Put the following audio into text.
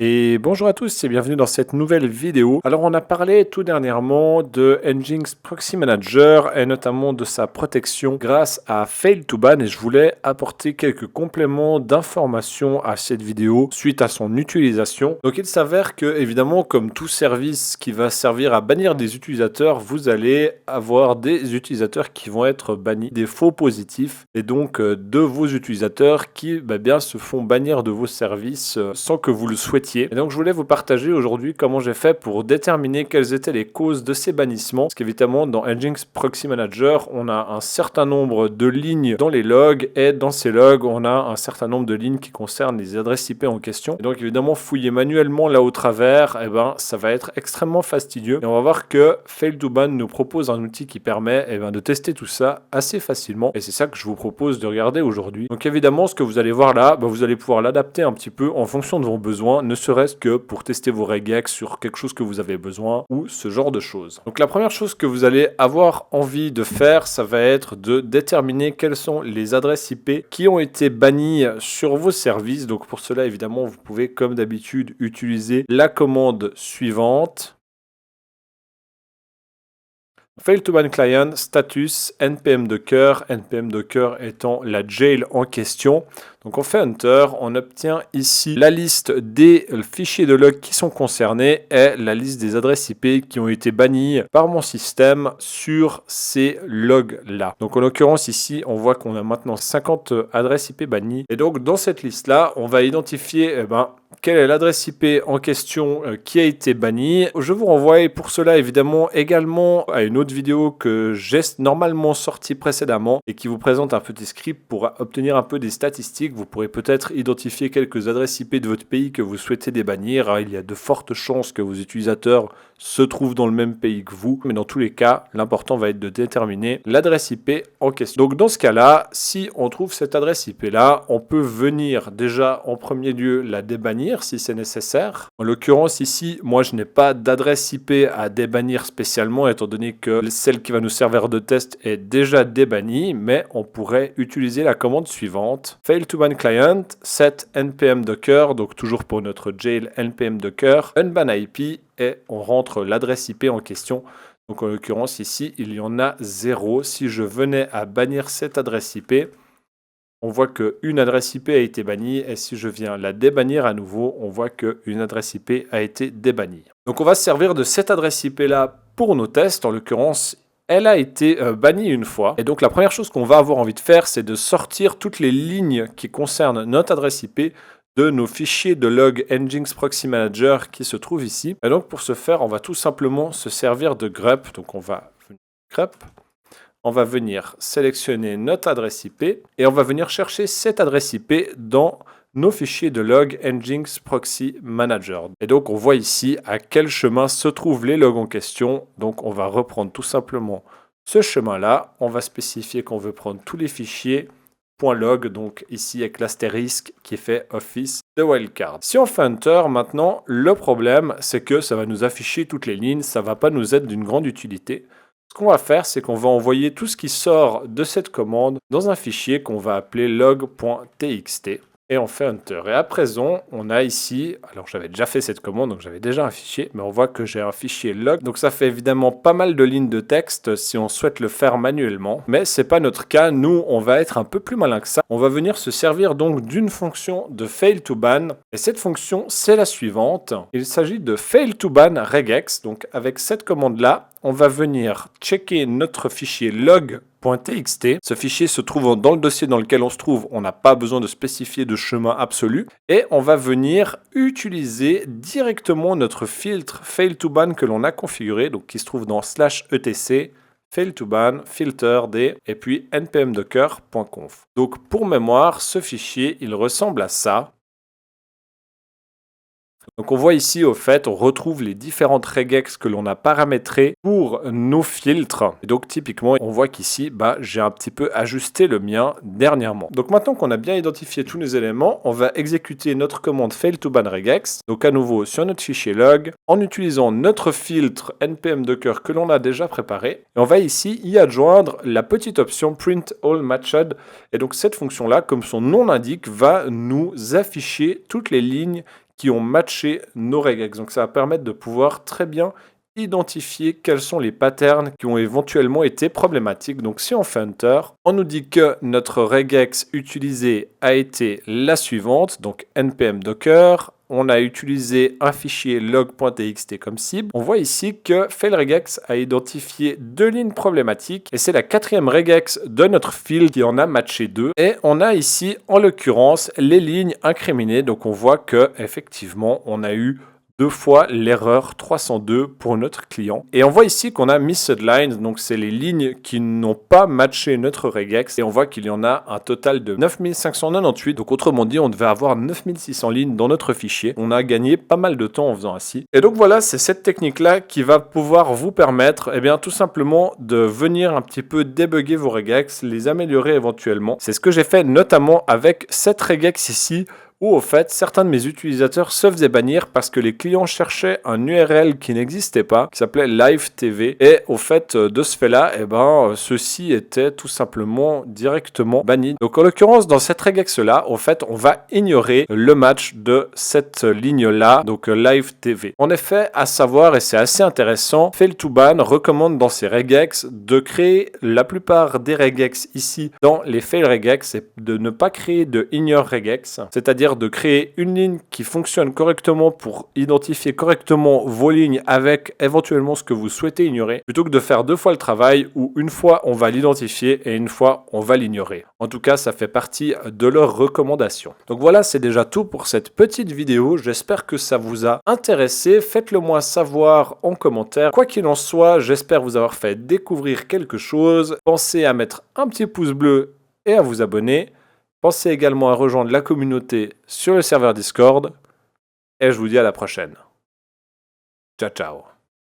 Et bonjour à tous et bienvenue dans cette nouvelle vidéo. Alors on a parlé tout dernièrement de Nginx Proxy Manager et notamment de sa protection grâce à Fail2Ban et je voulais apporter quelques compléments d'informations à cette vidéo suite à son utilisation. Donc il s'avère que évidemment comme tout service qui va servir à bannir des utilisateurs, vous allez avoir des utilisateurs qui vont être bannis, des faux positifs et donc de vos utilisateurs qui bien se font bannir de vos services sans que vous le souhaitiez. Et donc je voulais vous partager aujourd'hui comment j'ai fait pour déterminer quelles étaient les causes de ces bannissements. Parce qu'évidemment dans Nginx Proxy Manager, on a un certain nombre de lignes dans les logs et dans ces logs, on a un certain nombre de lignes qui concernent les adresses IP en question. Et donc évidemment fouiller manuellement là au travers, ça va être extrêmement fastidieux. Et on va voir que Fail2Ban nous propose un outil qui permet de tester tout ça assez facilement. Et c'est ça que je vous propose de regarder aujourd'hui. Donc évidemment ce que vous allez voir là, vous allez pouvoir l'adapter un petit peu en fonction de vos besoins, ne serait-ce que pour tester vos regex sur quelque chose que vous avez besoin ou ce genre de choses. Donc la première chose que vous allez avoir envie de faire, ça va être de déterminer quelles sont les adresses IP qui ont été bannies sur vos services. Donc pour cela, évidemment, vous pouvez comme d'habitude utiliser la commande suivante. Fail2Ban Client, status, npm docker étant la jail en question. Donc on fait Enter, on obtient ici la liste des fichiers de log qui sont concernés et la liste des adresses IP qui ont été bannies par mon système sur ces logs-là. Donc en l'occurrence ici, on voit qu'on a maintenant 50 adresses IP bannies. Et donc dans cette liste-là, on va identifier quelle est l'adresse IP en question qui a été bannie. Je vous renvoie pour cela évidemment également à une autre vidéo que j'ai normalement sortie précédemment et qui vous présente un petit script pour obtenir un peu des statistiques. Vous pourrez peut-être identifier quelques adresses IP de votre pays que vous souhaitez débannir. Il y a de fortes chances que vos utilisateurs se trouvent dans le même pays que vous. Mais dans tous les cas, l'important va être de déterminer l'adresse IP en question. Donc dans ce cas-là, si on trouve cette adresse IP-là, on peut venir déjà en premier lieu la débannir si c'est nécessaire. En l'occurrence ici, moi je n'ai pas d'adresse IP à débannir spécialement étant donné que celle qui va nous servir de test est déjà débannie, mais on pourrait utiliser la commande suivante. Fail2Ban Client, set npm docker, donc toujours pour notre jail npm docker, unban IP et on rentre l'adresse IP en question. Donc en l'occurrence ici, il y en a 0. Si je venais à bannir cette adresse IP, on voit qu'une adresse IP a été bannie et si je viens la débannir à nouveau, on voit qu'une adresse IP a été débannie. Donc on va se servir de cette adresse IP là pour nos tests. En l'occurrence, elle a été bannie une fois. Et donc la première chose qu'on va avoir envie de faire, c'est de sortir toutes les lignes qui concernent notre adresse IP de nos fichiers de log Nginx Proxy Manager qui se trouvent ici. Et donc pour ce faire, on va tout simplement se servir de grep. Donc on va venir grep. On va venir sélectionner notre adresse IP et on va venir chercher cette adresse IP dans nos fichiers de log Nginx Proxy Manager. Et donc on voit ici à quel chemin se trouvent les logs en question. Donc on va reprendre tout simplement ce chemin-là. On va spécifier qu'on veut prendre tous les fichiers .log, donc ici avec l'astérisque qui fait office de wildcard. Si on fait Enter, maintenant, le problème, c'est que ça va nous afficher toutes les lignes, ça ne va pas nous être d'une grande utilité. Ce qu'on va faire, c'est qu'on va envoyer tout ce qui sort de cette commande dans un fichier qu'on va appeler log.txt. Et on fait Enter. Et à présent, on a ici, alors j'avais déjà fait cette commande, donc j'avais déjà un fichier, mais on voit que j'ai un fichier log. Donc ça fait évidemment pas mal de lignes de texte si on souhaite le faire manuellement. Mais c'est pas notre cas, nous on va être un peu plus malin que ça. On va venir se servir donc d'une fonction de Fail2Ban. Et cette fonction, c'est la suivante. Il s'agit de Fail2Ban regex. Donc avec cette commande-là, on va venir checker notre fichier log.txt. Ce fichier se trouve dans le dossier dans lequel on se trouve. On n'a pas besoin de spécifier de chemin absolu. Et on va venir utiliser directement notre filtre Fail2Ban que l'on a configuré, donc qui se trouve dans /etc. Fail2Ban, filter d et puis npmdocker.conf. Donc pour mémoire, ce fichier, il ressemble à ça. Donc on voit ici au fait, on retrouve les différentes regex que l'on a paramétrées pour nos filtres. Et donc typiquement, on voit qu'ici, j'ai un petit peu ajusté le mien dernièrement. Donc maintenant qu'on a bien identifié tous nos éléments, on va exécuter notre commande fail2ban regex. Donc à nouveau sur notre fichier log, en utilisant notre filtre npm docker que l'on a déjà préparé. Et on va ici y adjoindre la petite option print all matched. Et donc cette fonction-là, comme son nom l'indique, va nous afficher toutes les lignes qui ont matché nos regex. Donc ça va permettre de pouvoir très bien identifier quels sont les patterns qui ont éventuellement été problématiques. Donc si on fait Enter, on nous dit que notre regex utilisée a été la suivante, donc npm docker. On a utilisé un fichier log.txt comme cible. On voit ici que failRegex a identifié 2 lignes problématiques et c'est la 4e regex de notre fil qui en a matché 2. Et on a ici en l'occurrence les lignes incriminées. Donc on voit que effectivement on a eu 2 fois l'erreur 302 pour notre client. Et on voit ici qu'on a missed lines, donc c'est les lignes qui n'ont pas matché notre regex. Et on voit qu'il y en a un total de 9598. Donc autrement dit, on devait avoir 9600 lignes dans notre fichier. On a gagné pas mal de temps en faisant ainsi. Et donc voilà, c'est cette technique-là qui va pouvoir vous permettre, eh bien, tout simplement de venir un petit peu débugger vos regex, les améliorer éventuellement. C'est ce que j'ai fait notamment avec cette regex ici, où au fait, certains de mes utilisateurs se faisaient bannir parce que les clients cherchaient un URL qui n'existait pas, qui s'appelait Live TV. Et au fait, de ce fait-là, eh ben, ceci était tout simplement directement banni. Donc en l'occurrence, dans cette regex-là, au fait, on va ignorer le match de cette ligne-là, donc Live TV. En effet, à savoir, et c'est assez intéressant, Fail2Ban recommande dans ses regex de créer la plupart des regex ici dans les fail regex et de ne pas créer de ignore regex, c'est-à-dire de créer une ligne qui fonctionne correctement pour identifier correctement vos lignes avec éventuellement ce que vous souhaitez ignorer, plutôt que de faire 2 fois le travail où une fois on va l'identifier et une fois on va l'ignorer. En tout cas, ça fait partie de leurs recommandations. Donc voilà, c'est déjà tout pour cette petite vidéo. J'espère que ça vous a intéressé. Faites-le moi savoir en commentaire. Quoi qu'il en soit, j'espère vous avoir fait découvrir quelque chose. Pensez à mettre un petit pouce bleu et à vous abonner. Pensez également à rejoindre la communauté sur le serveur Discord. Et je vous dis à la prochaine. Ciao, ciao.